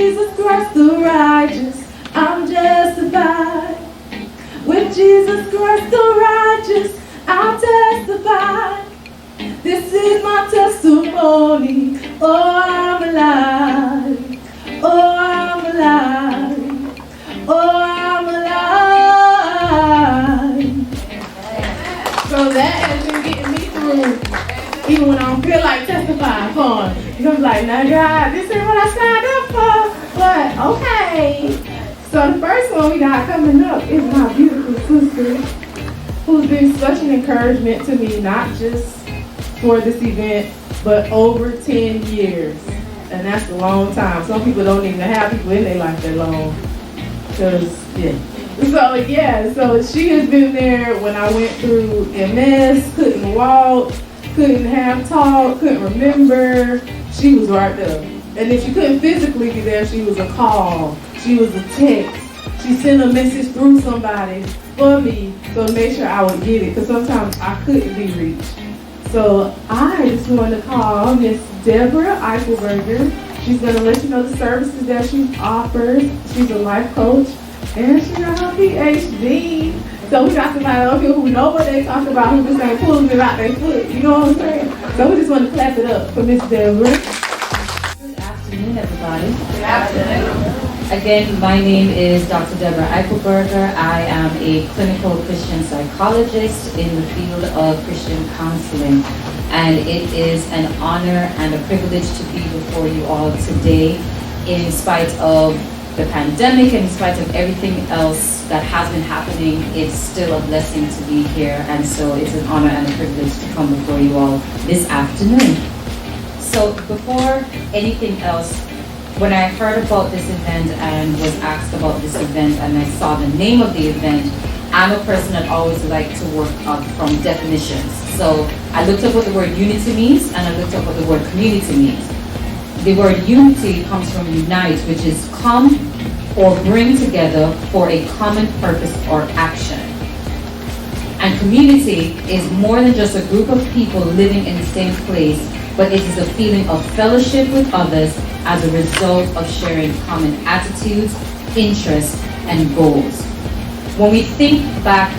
Jesus Christ the righteous, I'm justified. With Jesus Christ the righteous, I'll testify. This is my testimony. Oh, I'm alive. Oh, I'm alive. Oh, I'm alive. So that has been getting me through, even when I don't feel like testifying for it. Because I'm like, now God, this ain't what I signed up for. But okay. So the first one we got coming up is my beautiful sister, who's been such an encouragement to me, not just for this event, but over 10 years. And that's a long time. Some people don't even have people in their life that long. So she has been there when I went through MS, couldn't walk, couldn't have talk, couldn't remember. She was right there. And if she couldn't physically be there, she was a call. She was a text. She sent a message through somebody for me to make sure I would get it, because sometimes I couldn't be reached. So I just want to call Miss Deborah Eichelberger. She's going to let you know the services that she offers. She's a life coach, and she got her PhD. So we got somebody up here who know what they talk about, who just ain't pulling it out their foot. You know what I'm saying? So we just want to clap it up for Miss Deborah. Good afternoon, everybody. Good afternoon. Again, my name is Dr. Deborah Eichelberger. I am a clinical Christian psychologist in the field of Christian counseling. And it is an honor and a privilege to be before you all today, in spite of the pandemic and in spite of everything else that has been happening. It's still a blessing to be here. And so it's an honor and a privilege to come before you all this afternoon. So before anything else, when I heard about this event and was asked about this event and I saw the name of the event, I'm a person that always likes to work up from definitions. So I looked up what the word unity means and I looked up what the word community means. The word unity comes from unite, which is come or bring together for a common purpose or action. And community is more than just a group of people living in the same place, but it is a feeling of fellowship with others as a result of sharing common attitudes, interests, and goals. When we think back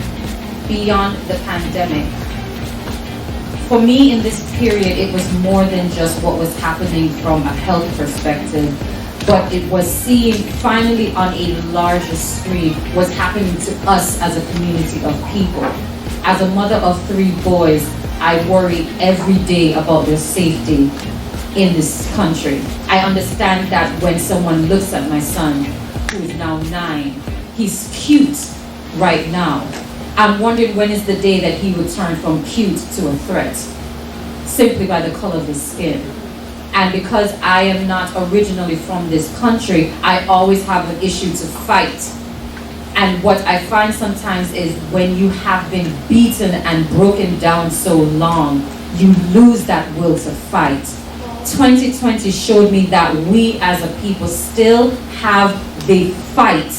beyond the pandemic, for me in this period, it was more than just what was happening from a health perspective, but it was seeing finally on a larger screen what's happening to us as a community of people. As a mother of 3 boys, I worry every day about their safety in this country. I understand that when someone looks at my son, who is now 9, he's cute right now. I'm wondering when is the day that he would turn from cute to a threat, simply by the color of his skin. And because I am not originally from this country, I always have an issue to fight. And what I find sometimes is when you have been beaten and broken down so long, you lose that will to fight. 2020 showed me that we as a people still have the fight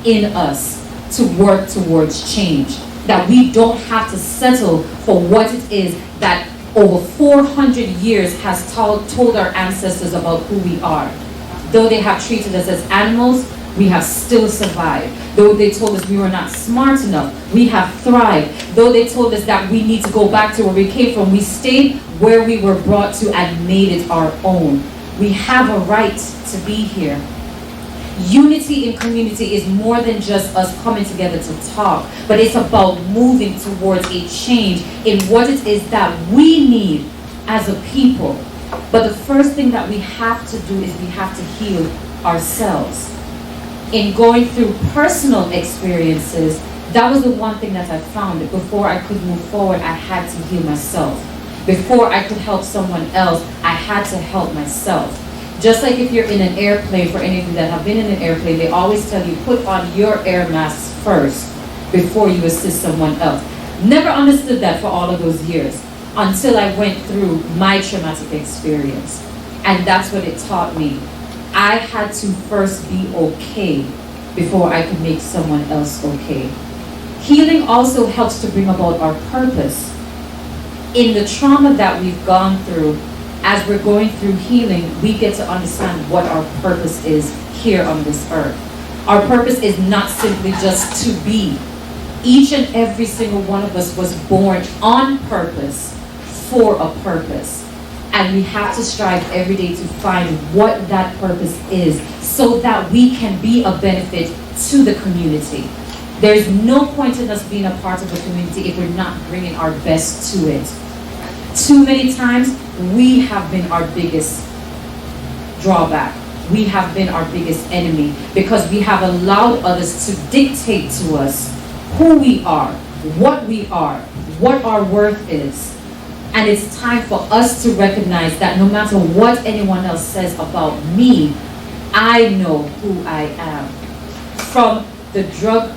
in us to work towards change. That we don't have to settle for what it is that over 400 years has told our ancestors about who we are. Though they have treated us as animals, we have still survived. Though they told us we were not smart enough, we have thrived. Though they told us that we need to go back to where we came from, we stayed where we were brought to and made it our own. We have a right to be here. Unity in community is more than just us coming together to talk, but it's about moving towards a change in what it is that we need as a people. But the first thing that we have to do is we have to heal ourselves. In going through personal experiences, that was the one thing that I found. Before I could move forward, I had to heal myself. Before I could help someone else, I had to help myself. Just like if you're in an airplane, for any of you that have been in an airplane, they always tell you, put on your air mask first before you assist someone else. Never understood that for all of those years until I went through my traumatic experience. And that's what it taught me. I had to first be okay before I could make someone else okay. Healing also helps to bring about our purpose. In the trauma that we've gone through, as we're going through healing, we get to understand what our purpose is here on this earth. Our purpose is not simply just to be. Each and every single one of us was born on purpose for a purpose. And we have to strive every day to find what that purpose is so that we can be a benefit to the community. There's no point in us being a part of the community if we're not bringing our best to it. Too many times, we have been our biggest drawback. We have been our biggest enemy because we have allowed others to dictate to us who we are, what our worth is. And it's time for us to recognize that no matter what anyone else says about me, I know who I am. From the drug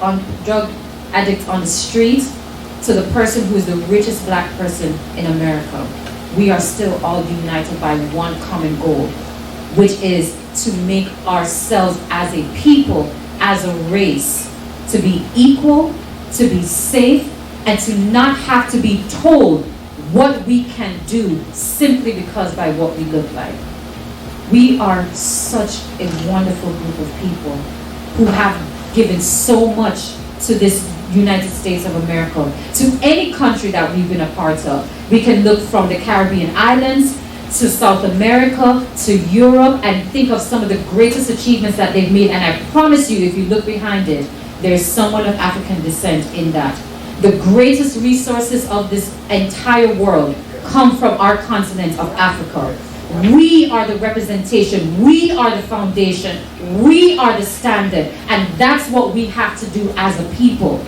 addict on the street to the person who is the richest black person in America, we are still all united by one common goal, which is to make ourselves as a people, as a race, to be equal, to be safe, and to not have to be told what we can do simply because by what we look like. We are such a wonderful group of people who have given so much to this United States of America, to any country that we've been a part of. We can look from the Caribbean islands to South America to Europe and think of some of the greatest achievements that they've made. And I promise you, if you look behind it, there's someone of African descent in that. The greatest resources of this entire world come from our continent of Africa. We are the representation. We are the foundation. We are the standard. And that's what we have to do as a people.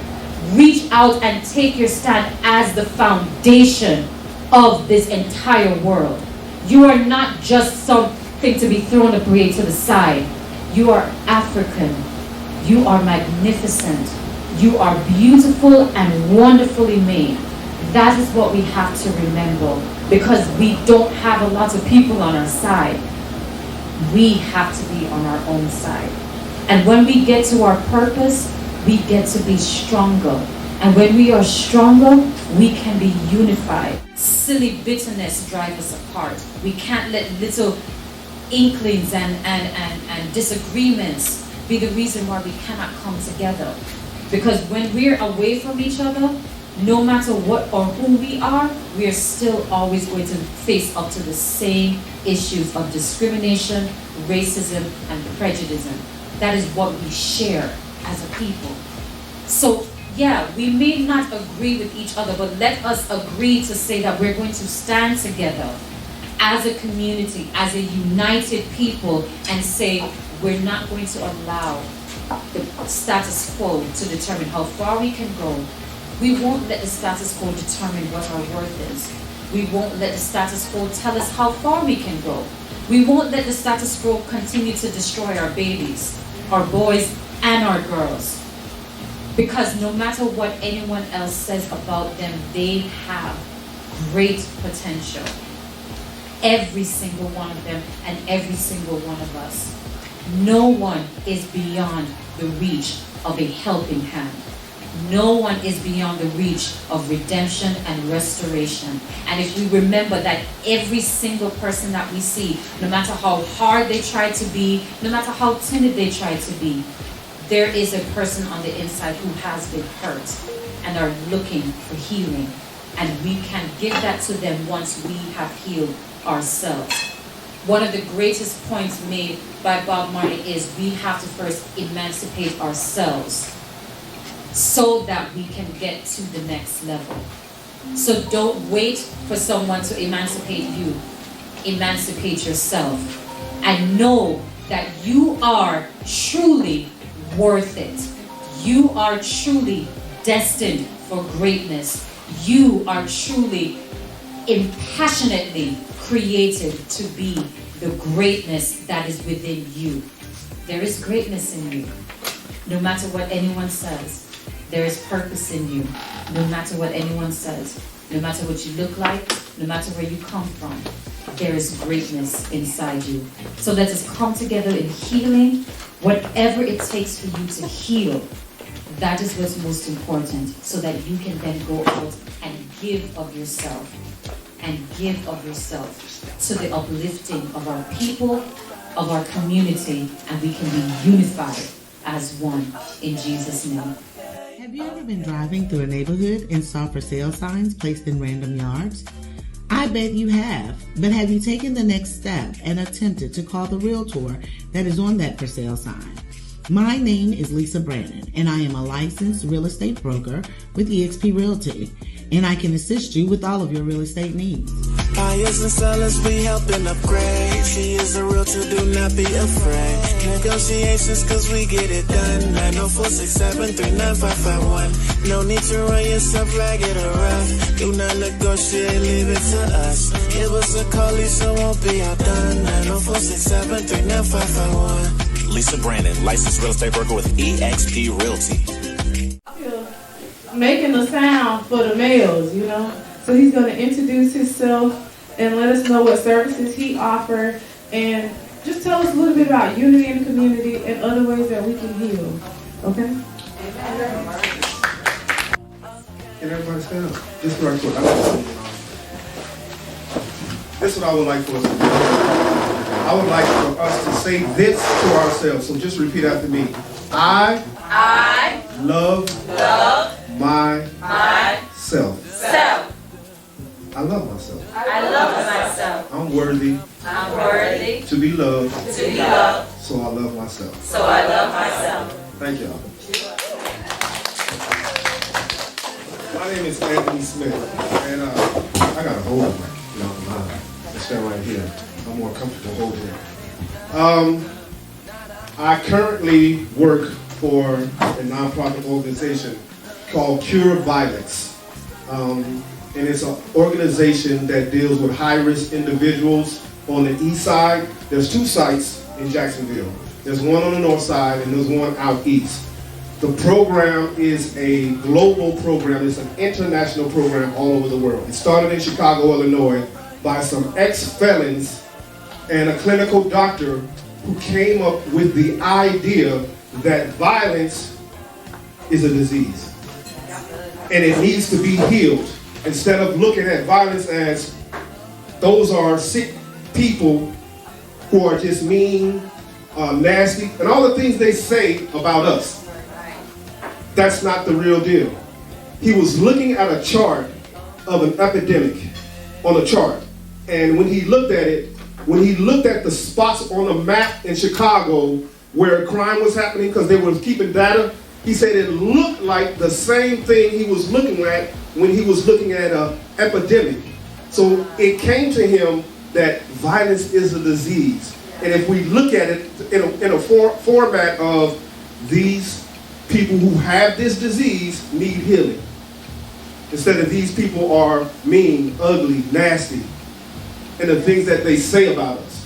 Reach out and take your stand as the foundation of this entire world. You are not just something to be thrown away to the side. You are African. You are magnificent. You are beautiful and wonderfully made. That is what we have to remember, because we don't have a lot of people on our side. We have to be on our own side. And when we get to our purpose, we get to be stronger. And when we are stronger, we can be unified. Silly bitterness drives us apart. We can't let little inklings and disagreements be the reason why we cannot come together. Because when we're away from each other, no matter what or who we are still always going to face up to the same issues of discrimination, racism, and prejudice. That is what we share as a people. So, yeah, we may not agree with each other, but let us agree to say that we're going to stand together as a community, as a united people, and say we're not going to allow the status quo to determine how far we can go. We won't let the status quo determine what our worth is. We won't let the status quo tell us how far we can go. We won't let the status quo continue to destroy our babies, our boys, and our girls. Because no matter what anyone else says about them, they have great potential. Every single one of them and every single one of us. No one is beyond the reach of a helping hand. No one is beyond the reach of redemption and restoration. And if we remember that every single person that we see, no matter how hard they try to be, no matter how timid they try to be, there is a person on the inside who has been hurt and are looking for healing. And we can give that to them once we have healed ourselves. One of the greatest points made by Bob Marley is we have to first emancipate ourselves so that we can get to the next level. So don't wait for someone to emancipate you. Emancipate yourself. And know that you are truly worth it. You are truly destined for greatness. You are truly impassionately created to be the greatness that is within you. There is greatness in you. No matter what anyone says, there is purpose in you. No matter what anyone says, no matter what you look like, no matter where you come from, there is greatness inside you. So let us come together in healing, whatever it takes for you to heal. That is what's most important, so that you can then go out and give of yourself. And give of yourself to the uplifting of our people, of our community, and we can be unified as one in Jesus' name. Have you ever been driving through a neighborhood and saw for sale signs placed in random yards? I bet you have, but have you taken the next step and attempted to call the realtor that is on that for sale sign? My name is Lisa Brannon, and I am a licensed real estate broker with eXp Realty, and I can assist you with all of your real estate needs. Buyers and sellers, we helping upgrade. She is a realtor, do not be afraid. Negotiations, cause we get it done. 904-673-9551. No need to run yourself ragged or rough. Do not negotiate, leave it to us. Give us a call, Lisa won't be outdone. 904-673-9551. Lisa Brannon, licensed real estate broker with eXp Realty. Making the sound for the males, you know. So he's going to introduce himself and let us know what services he offers, and just tell us a little bit about unity in the community and other ways that we can heal. Okay? Can everybody stand up? Just right quick. This is what I would like for us to do. I would like for us to say this to ourselves. So just repeat after me. I love myself. I love myself. I'm worthy to be loved. So I love myself. Thank y'all. My name is Anthony Smith, and I got a hold of it. I stand right here. I'm more comfortable holding it. I currently work for a nonprofit organization called Cure Violence. And it's an organization that deals with high-risk individuals on the east side. There's 2 sites in Jacksonville. There's one on the north side and there's one out east. The program is a global program. It's an international program all over the world. It started in Chicago, Illinois by some ex-felons and a clinical doctor who came up with the idea that violence is a disease and it needs to be healed. Instead of looking at violence as those are sick people who are just mean, nasty, and all the things they say about us. That's not the real deal. He was looking at a chart of an epidemic on a chart. And when he looked at it, when he looked at the spots on the map in Chicago where crime was happening, because they were keeping data, he said it looked like the same thing he was looking at when he was looking at an epidemic. So it came to him that violence is a disease. And if we look at it in a format of these people who have this disease need healing, instead of these people are mean, ugly, nasty, and the things that they say about us.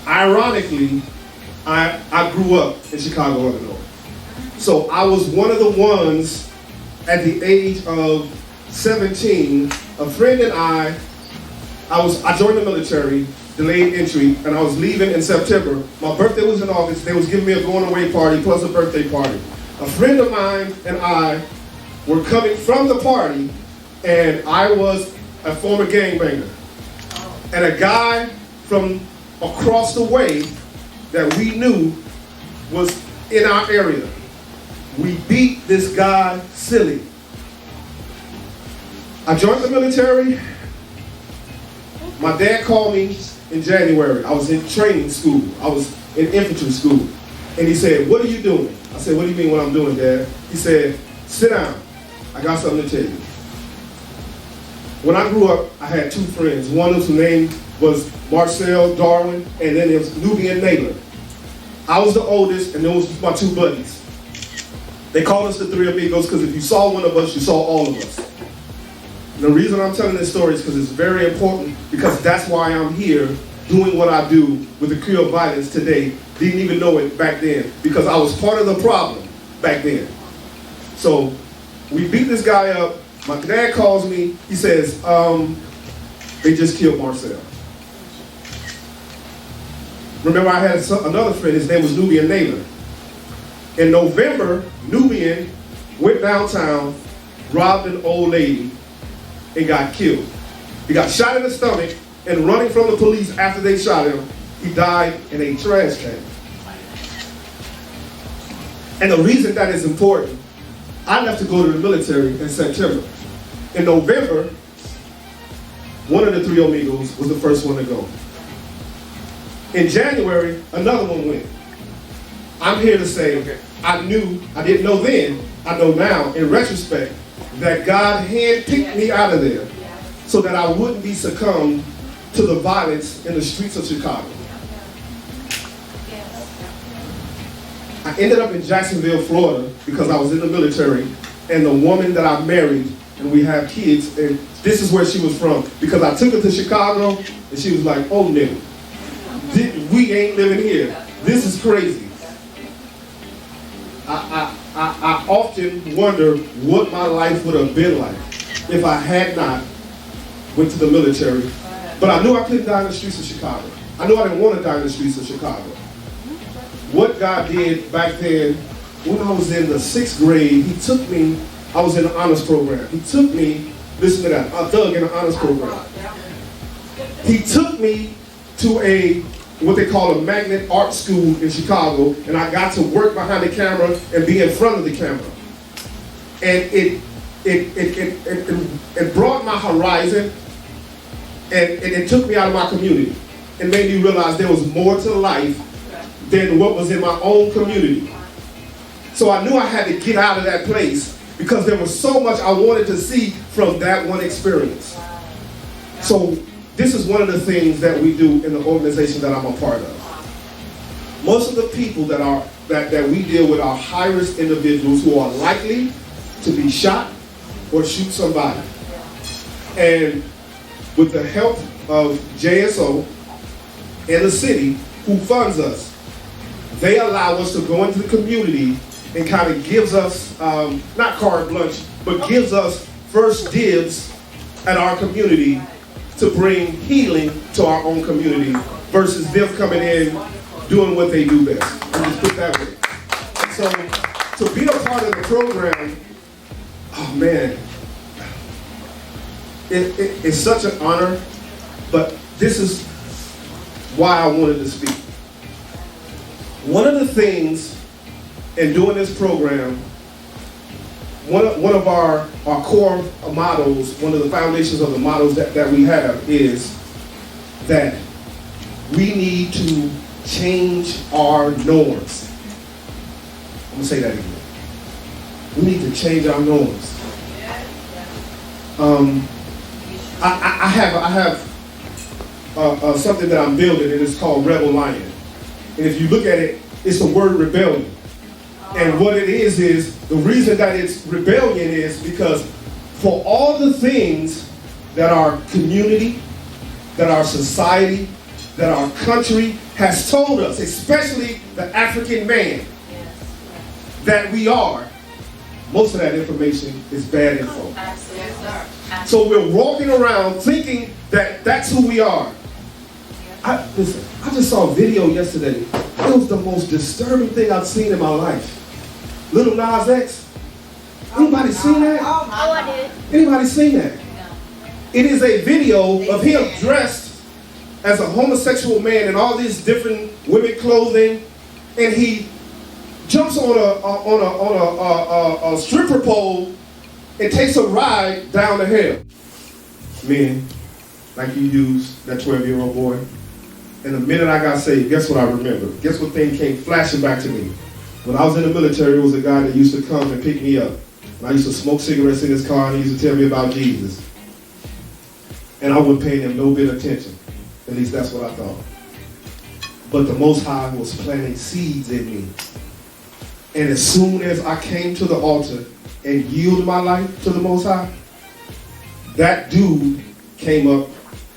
Ironically, I grew up in Chicago, Illinois. So I was one of the ones at the age of 17, a friend and I joined the military, delayed entry, and I was leaving in September. My birthday was in August. They was giving me a going away party plus a birthday party. A friend of mine and I were coming from the party, and I was a former gangbanger. And a guy from across the way that we knew was in our area. We beat this guy silly. I joined the military. My dad called me in January. I was in training school. I was in infantry school. And he said, "What are you doing?" I said, "What do you mean what I'm doing, Dad?" He said, "Sit down. I got something to tell you." When I grew up, I had 2 friends. One whose name was Marcel Darwin, and then there was Nubian Naylor. I was the oldest, and those were my 2 buddies. They called us the 3 amigos because if you saw one of us, you saw all of us. And the reason I'm telling this story is because it's very important, because that's why I'm here doing what I do with the Cure of Violence today. Didn't even know it back then, because I was part of the problem back then. So we beat this guy up. My dad calls me. He says, they just killed Marcel. Remember, I had another friend. His name was Nubian Naylor. In November, Nubian went downtown, robbed an old lady, and got killed. He got shot in the stomach, and running from the police after they shot him, He died in a trash can. And the reason that is important, I left to go to the military in September. In November, one of the three Amigos was the first one to go. In January, another one went. I'm here to say, I didn't know then, I know now, in retrospect, that God handpicked me out of there so that I wouldn't be succumbed to the violence in the streets of Chicago. I ended up in Jacksonville, Florida, because I was in the military, and the woman that I married, and we have kids, and this is where she was from, because I took her to Chicago, and she was like, oh no, we ain't living here. This is crazy. I often wonder what my life would have been like if I had not went to the military. But I knew I couldn't die in the streets of Chicago. I knew I didn't want to die in the streets of Chicago. What God did back then, when I was in the 6th grade, He took me, I was in the honors program. He took me, listen to that, I dug in the honors program. He took me to what they call a magnet art school in Chicago, and I got to work behind the camera and be in front of the camera. And it brought my horizon, and it took me out of my community. It made me realize there was more to life than what was in my own community. So I knew I had to get out of that place because there was so much I wanted to see from that one experience. So this is one of the things that we do in the organization that I'm a part of. Most of the people that we deal with are high-risk individuals who are likely to be shot or shoot somebody. And with the help of JSO and the city who funds us, they allow us to go into the community and kind of gives us, not carte blanche, but gives us first dibs at our community to bring healing to our own community versus them coming in doing what they do best. I'll just put it that way. So to be a part of the program, oh man, it's such an honor, but this is why I wanted to speak. One of the things in doing this program, one of our core mottos, one of the foundations of the mottos that we have is that we need to change our norms. I'm gonna say that again. We need to change our norms. I have something that I'm building, and it's called Rebel Lion. And if you look at it, it's the word rebellion. And what it is the reason that it's rebellion is because for all the things that our community, that our society, that our country has told us, especially the African man, that we are, most of that information is bad info. So we're walking around thinking that that's who we are. Listen, I just saw a video yesterday. It was the most disturbing thing I've seen in my life. Lil Nas X. Anybody seen that? Oh, I did. Anybody seen that? It is a video of him dressed as a homosexual man in all these different women clothing, and he jumps on a stripper pole and takes a ride down the hill. Men, like you used that 12-year-old boy. And the minute I got saved, guess what I remember? Guess what thing came flashing back to me? When I was in the military, there was a guy that used to come and pick me up. And I used to smoke cigarettes in his car, and he used to tell me about Jesus. And I wouldn't pay him no bit of attention. At least that's what I thought. But the Most High was planting seeds in me. And as soon as I came to the altar and yielded my life to the Most High, that dude came up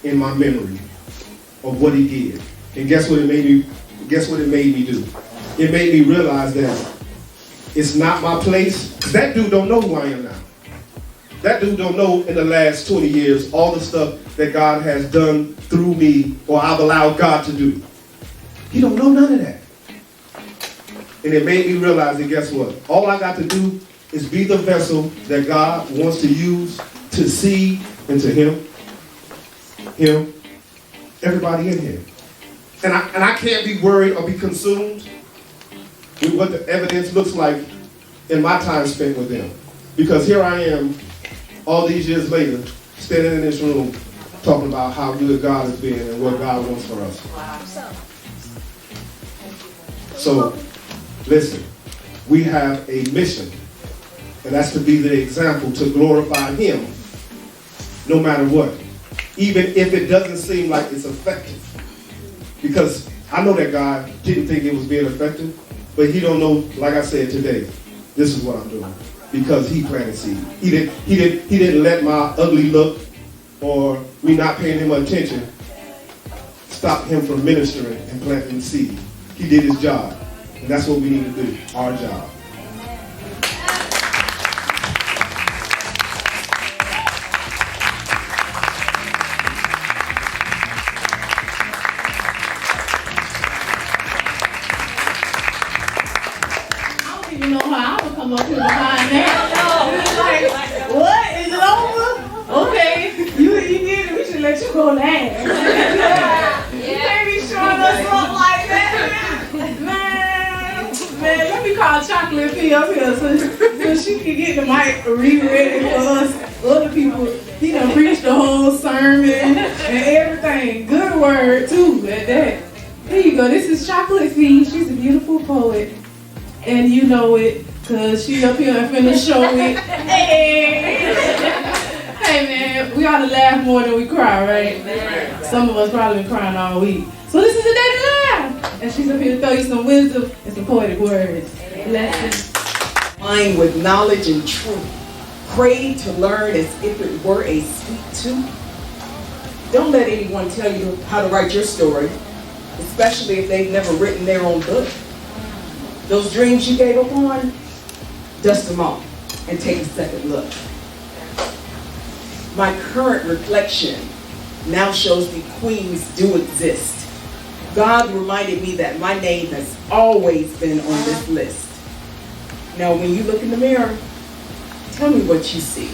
in my memory of what he did. And guess what it made me do? It made me realize that it's not my place. That dude don't know who I am now. That dude don't know in the last 20 years all the stuff that God has done through me or I've allowed God to do. He don't know none of that. And it made me realize that guess what? All I got to do is be the vessel that God wants to use to see into him, everybody in here. And I can't be worried or be consumed with what the evidence looks like in my time spent with them. Because here I am, all these years later, standing in this room, talking about how good God has been and what God wants for us. So, listen, we have a mission, and that's to be the example to glorify Him no matter what, even if it doesn't seem like it's effective. Because I know that God didn't think it was being effective, but He don't know, like I said today, this is what I'm doing. Because He planted seed. He didn't let my ugly look or me not paying Him attention stop Him from ministering and planting seed. He did His job. And that's what we need to do, our job. I don't even know how I would come up here behind that. Like, what? Is it over? Okay, you did it. We should let you go last. You can't be showing us up like that. Man, let me call Chocolate P up here so she can get the mic re-ready for us other people. He done preached the whole sermon and everything. Good word, too, at that. Here you go. This is Chocolate P. She's a beautiful poet. And you know it, because she up here and finna show it. Hey! Hey, man, we ought to laugh more than we cry, right? Some of us probably been crying all week. So this is the day to laugh. And she's up here to throw you some wisdom and some poetic words. Blessings. Mind with knowledge and truth. Crave to learn as if it were a sweet tooth. Don't let anyone tell you how to write your story, especially if they've never written their own book. Those dreams you gave up on, dust them off and take a second look. My current reflection now shows me queens do exist. God reminded me that my name has always been on this list. Now, when you look in the mirror, tell me what you see.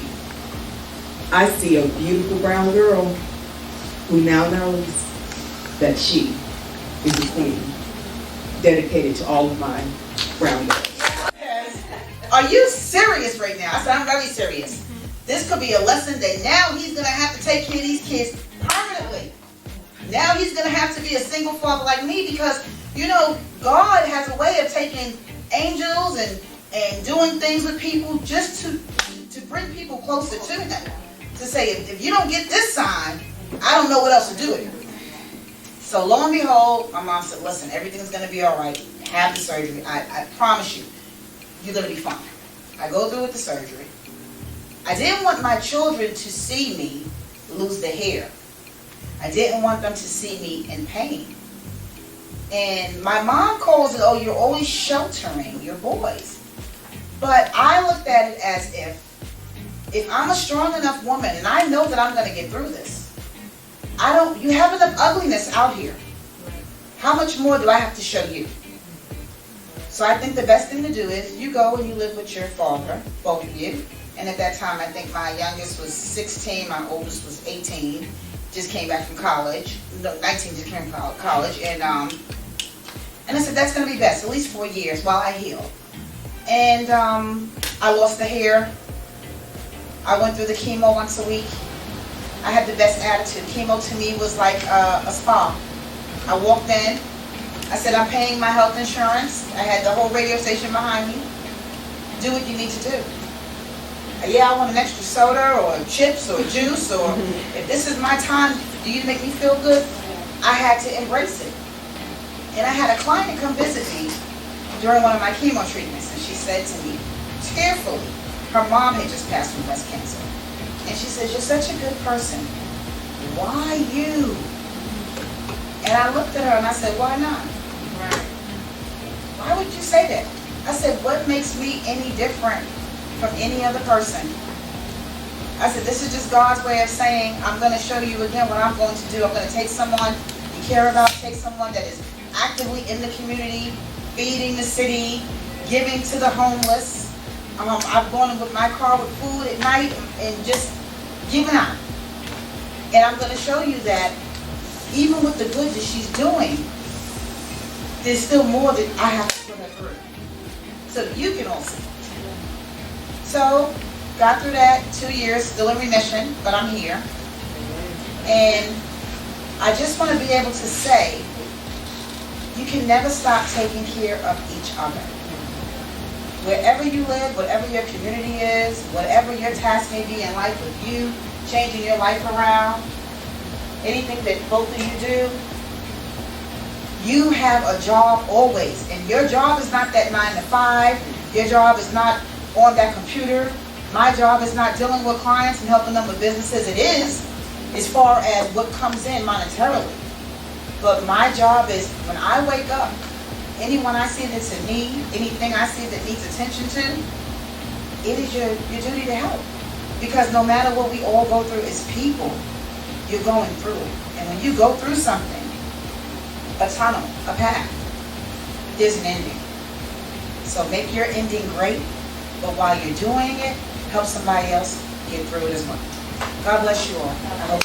I see a beautiful brown girl who now knows that she is a queen, dedicated to all of my brown girls. Are you serious right now? I said, I'm very serious. This could be a lesson that now he's going to have to take care of these kids permanently. Now he's going to have to be a single father like me because, you know, God has a way of taking angels and doing things with people just to bring people closer to him. To say, if you don't get this sign, I don't know what else to do with you. So lo and behold, my mom said, listen, everything's going to be all right. Have the surgery. I promise you, you're going to be fine. I go through with the surgery. I didn't want my children to see me lose the hair. I didn't want them to see me in pain. And my mom calls it, oh, you're always sheltering your boys. But I looked at it as if I'm a strong enough woman and I know that I'm going to get through this, you have enough ugliness out here. How much more do I have to show you? So I think the best thing to do is you go and you live with your father, both of you. And at that time, I think my youngest was 16, my oldest was 18. Just came back from college. No, 19 just came from college. And I said, that's going to be best, at least 4 years while I heal. And I lost the hair. I went through the chemo once a week. I had the best attitude. Chemo to me was like a spa. I walked in. I said, I'm paying my health insurance. I had the whole radio station behind me. Do what you need to do. Yeah, I want an extra soda or chips or juice, or if this is my time, do you make me feel good? I had to embrace it. And I had a client come visit me during one of my chemo treatments, and she said to me, tearfully, her mom had just passed from breast cancer. And she says, you're such a good person. Why you? And I looked at her and I said, why not? Why would you say that? I said, what makes me any different from any other person? I said, this is just God's way of saying, I'm going to show you again what I'm going to do. I'm going to take someone you care about, take someone that is actively in the community, feeding the city, giving to the homeless. I've gone with my car with food at night and just giving out. And I'm going to show you that even with the good that she's doing, there's still more that I have to put her through. So you can also. So, got through that 2 years, still in remission, but I'm here. And I just want to be able to say, you can never stop taking care of each other. Wherever you live, whatever your community is, whatever your task may be in life with you, changing your life around, anything that both of you do, you have a job always. And your job is not that 9 to 5. Your job is not on that computer. My job is not dealing with clients and helping them with businesses. It is, as far as what comes in monetarily. But my job is, when I wake up, anyone I see that's in need, anything I see that needs attention to, it is your duty to help. Because no matter what we all go through as people, you're going through it. And when you go through something, a tunnel, a path, there's an ending. So make your ending great, but while you're doing it, help somebody else get through it as well. God bless you all. I hope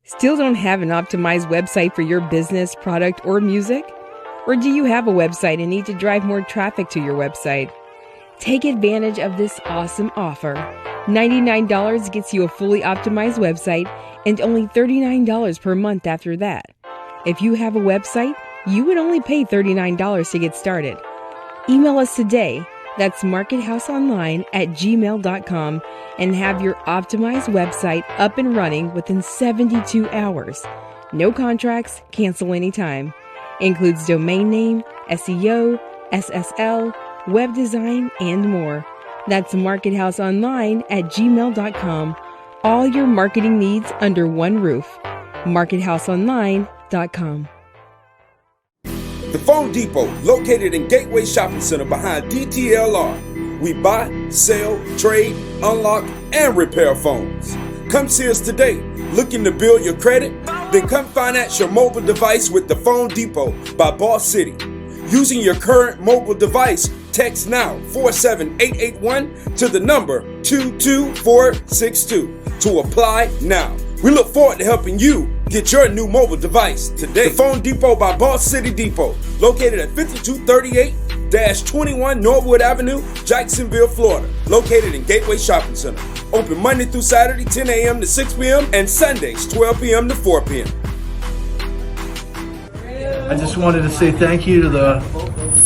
Still don't have an optimized website for your business, product, or music? Or do you have a website and need to drive more traffic to your website? Take advantage of this awesome offer. $99 gets you a fully optimized website and only $39 per month after that. If you have a website, you would only pay $39 to get started. Email us today. That's markethouseonline@gmail.com and have your optimized website up and running within 72 hours. No contracts, cancel anytime. Includes domain name, SEO, SSL, web design, and more. That's markethouseonline@gmail.com. All your marketing needs under one roof. markethouseonline.com. The Phone Depot, located in Gateway Shopping Center behind DTLR. We buy, sell, trade, unlock, and repair phones. Come see us today. Looking to build your credit? Then come finance your mobile device with the Phone Depot by Boss City. Using your current mobile device, text now 47881 to the number 22462 to apply now. We look forward to helping you get your new mobile device today. The Phone Depot by Boss City Depot, located at 5238-21 Norwood Avenue, Jacksonville, Florida. Located in Gateway Shopping Center. Open Monday through Saturday, 10 a.m. to 6 p.m. and Sundays, 12 p.m. to 4 p.m. I just wanted to say thank you to the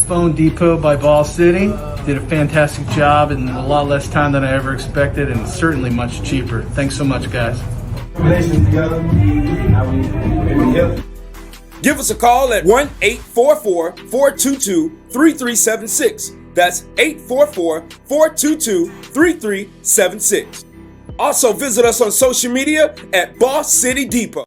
Phone Depot by Ball City. Did a fantastic job in a lot less time than I ever expected, and certainly much cheaper. Thanks so much, guys. Give us a call at 1-844-422-3376. That's 844-422-3376. Also visit us on social media at Boss City Depot.